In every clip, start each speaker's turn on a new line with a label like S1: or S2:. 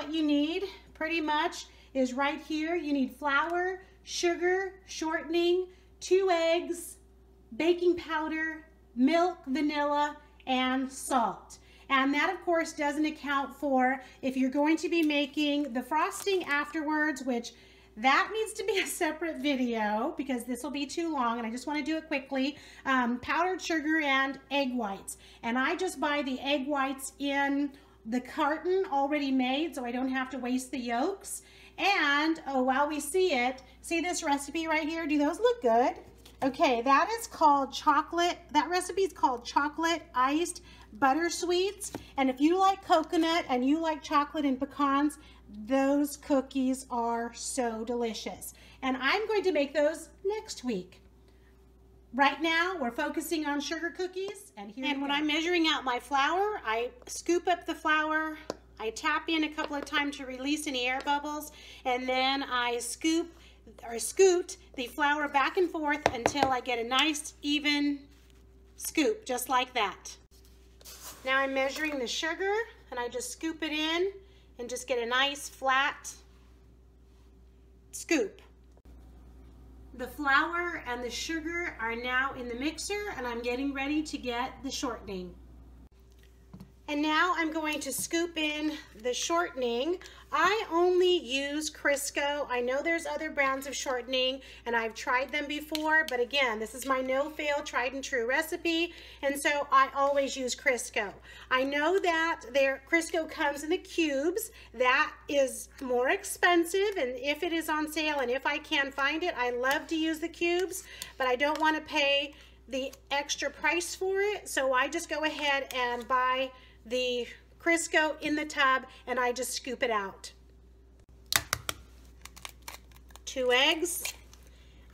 S1: what you need pretty much is right here. You need flour, sugar, shortening, 2 eggs, baking powder, milk, vanilla, and salt. And that, of course, doesn't account for if you're going to be making the frosting afterwards, which that needs to be a separate video because this will be too long and I just want to do it quickly. Powdered sugar and egg whites. And I just buy the egg whites in the carton already made so I don't have to waste the yolks. And, oh, while we see it, see this recipe right here? Do those look good? Okay, that is called chocolate. That recipe is called chocolate iced butter sweets. And if you like coconut and you like chocolate and pecans, those cookies are so delicious. And I'm going to make those next week. Right now, we're focusing on sugar cookies. And when I'm measuring out my flour, I scoop up the flour, I tap in a couple of times to release any air bubbles, and then I scoot the flour back and forth until I get a nice even scoop, just like that. Now I'm measuring the sugar, and I just scoop it in and just get a nice flat scoop. The flour and the sugar are now in the mixer, and I'm getting ready to get the shortening. And now I'm going to scoop in the shortening. I only use Crisco. I know there's other brands of shortening and I've tried them before, but again, this is my no-fail, tried and true recipe, and so I always use Crisco. I know that Crisco comes in the cubes. That is more expensive, and if it is on sale and if I can find it, I love to use the cubes, but I don't want to pay the extra price for it, so I just go ahead and buy the Crisco in the tub and I just scoop it out. 2 eggs.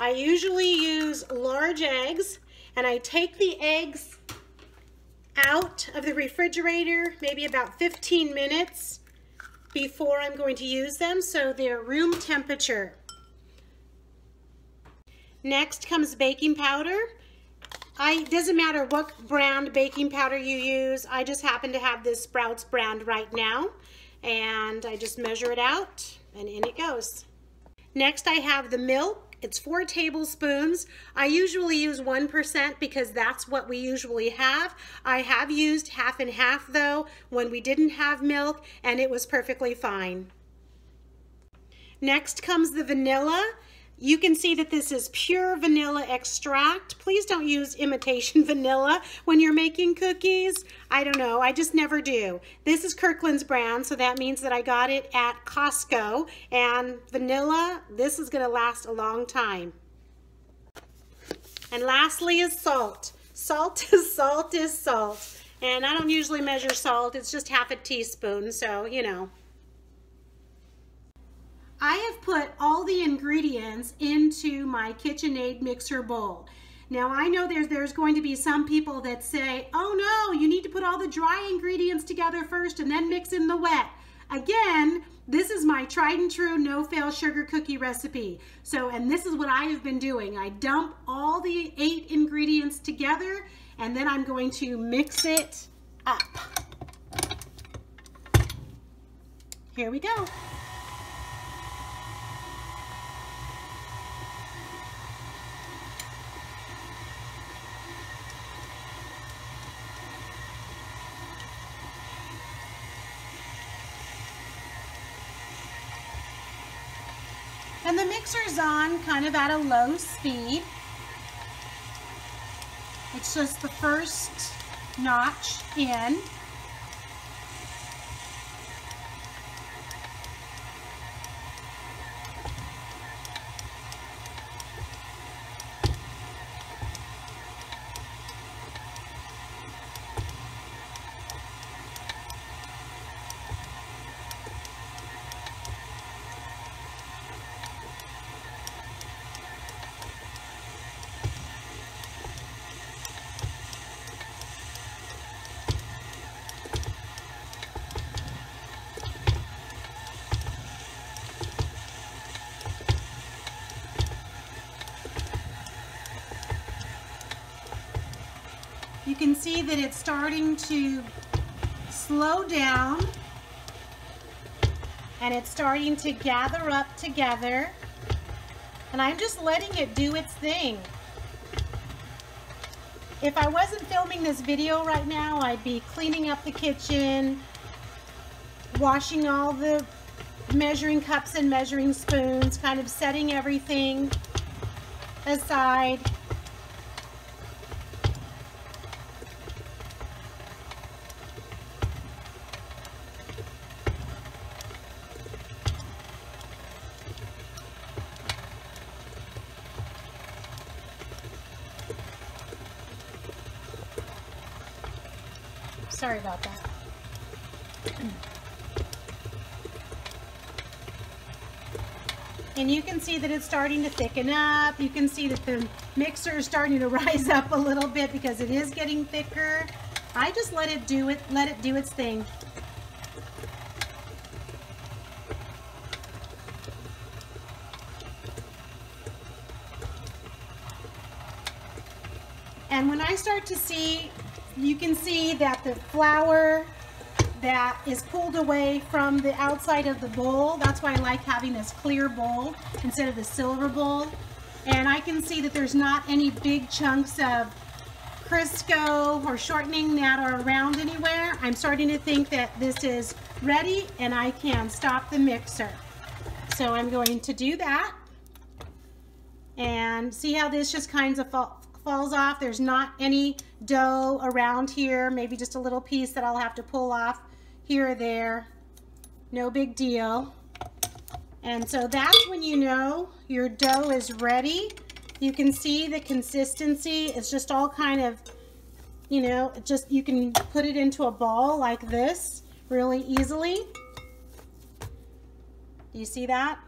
S1: I usually use large eggs, and I take the eggs out of the refrigerator maybe about 15 minutes before I'm going to use them, so they're room temperature. Next comes baking powder. It doesn't matter what brand baking powder you use. I just happen to have this Sprouts brand right now, and I just measure it out and in it goes. Next I have the milk. It's 4 tablespoons. I usually use 1% because that's what we usually have. I have used half and half though when we didn't have milk, and it was perfectly fine. Next comes the vanilla. You can see that this is pure vanilla extract. Please don't use imitation vanilla when you're making cookies. I don't know, I just never do. This is Kirkland's brand, so that means that I got it at Costco. And vanilla, this is gonna last a long time. And lastly is salt. Salt is salt is salt. And I don't usually measure salt, it's just half a teaspoon, so you know. I have put all the ingredients into my KitchenAid mixer bowl. Now I know there's going to be some people that say, oh no, you need to put all the dry ingredients together first and then mix in the wet. Again, this is my tried and true no-fail sugar cookie recipe. So, and this is what I have been doing. I dump all the 8 ingredients together and then I'm going to mix it up. Here we go. And the mixer's on kind of at a low speed. It's just the first notch in. You can see that it's starting to slow down and it's starting to gather up together. And I'm just letting it do its thing. If I wasn't filming this video right now, I'd be cleaning up the kitchen, washing all the measuring cups and measuring spoons, kind of setting everything aside. Sorry about that. And you can see that it's starting to thicken up. You can see that the mixer is starting to rise up a little bit because it is getting thicker. I just let it do its thing. And when I start to see, you can see that the flour that is pulled away from the outside of the bowl. That's why I like having this clear bowl instead of the silver bowl. And I can see that there's not any big chunks of Crisco or shortening that are around anywhere. I'm starting to think that this is ready and I can stop the mixer. So I'm going to do that. And see how this just kind of falls off. There's not any dough around here, maybe just a little piece that I'll have to pull off here or there. No big deal. And so that's when you know your dough is ready. You can see the consistency. It's just all kind of, you know, just you can put it into a ball like this really easily. Do you see that?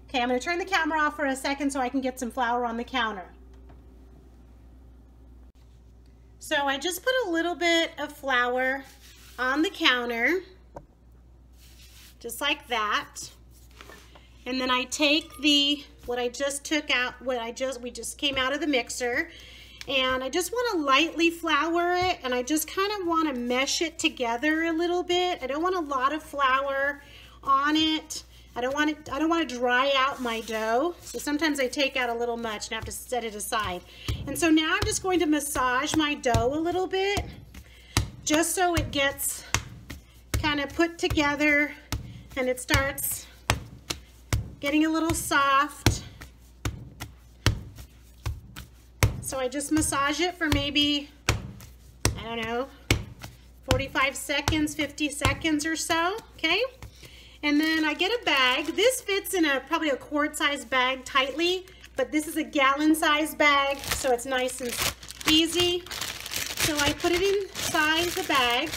S1: Okay, I'm going to turn the camera off for a second so I can get some flour on the counter. So I just put a little bit of flour on the counter, just like that. And then I take what I just took out, we just came out of the mixer, and I just want to lightly flour it, and I just kind of want to mesh it together a little bit. I don't want a lot of flour on it. I don't want to dry out my dough. So sometimes I take out a little much and have to set it aside. And so now I'm just going to massage my dough a little bit, just so it gets kind of put together and it starts getting a little soft. So I just massage it for maybe, I don't know, 45 seconds, 50 seconds or so, okay? And then I get a bag. This fits in probably a quart-sized bag tightly, but this is a gallon-sized bag, so it's nice and easy. So I put it inside the bag,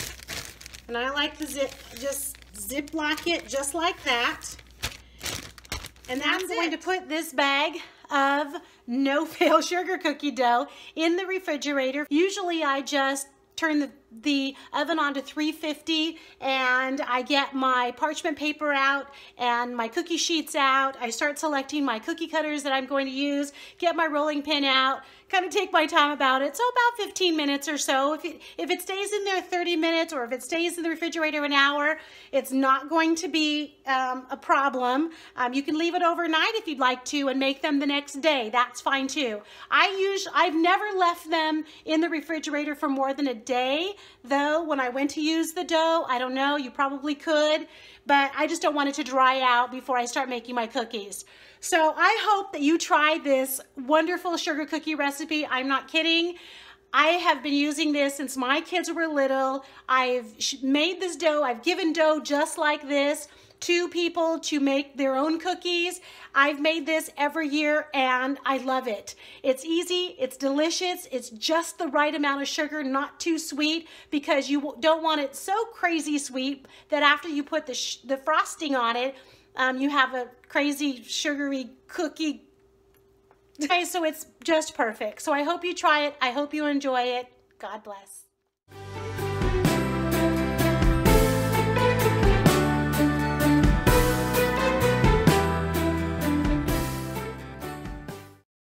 S1: and I like to just ziploc it just like that. And that's it. I'm going to put this bag of no-fail sugar cookie dough in the refrigerator. Usually I just turn the oven on to 350 and I get my parchment paper out and my cookie sheets out. I start selecting my cookie cutters that I'm going to use, get my rolling pin out, kind of take my time about it. So about 15 minutes or so. If it stays in there 30 minutes or if it stays in the refrigerator an hour, it's not going to be a problem. You can leave it overnight if you'd like to and make them the next day. That's fine too. I've never left them in the refrigerator for more than a day, though when I went to use the dough, I don't know, you probably could, but I just don't want it to dry out before I start making my cookies. So I hope that you try this wonderful sugar cookie recipe. I'm not kidding. I have been using this since my kids were little. I've made this dough. I've given dough just like this to people to make their own cookies. I've made this every year and I love it. It's easy, it's delicious, it's just the right amount of sugar, not too sweet, because you don't want it so crazy sweet that after you put the frosting on it, you have a crazy sugary cookie. Okay, so it's just perfect. So I hope you try it. I hope you enjoy it. God bless.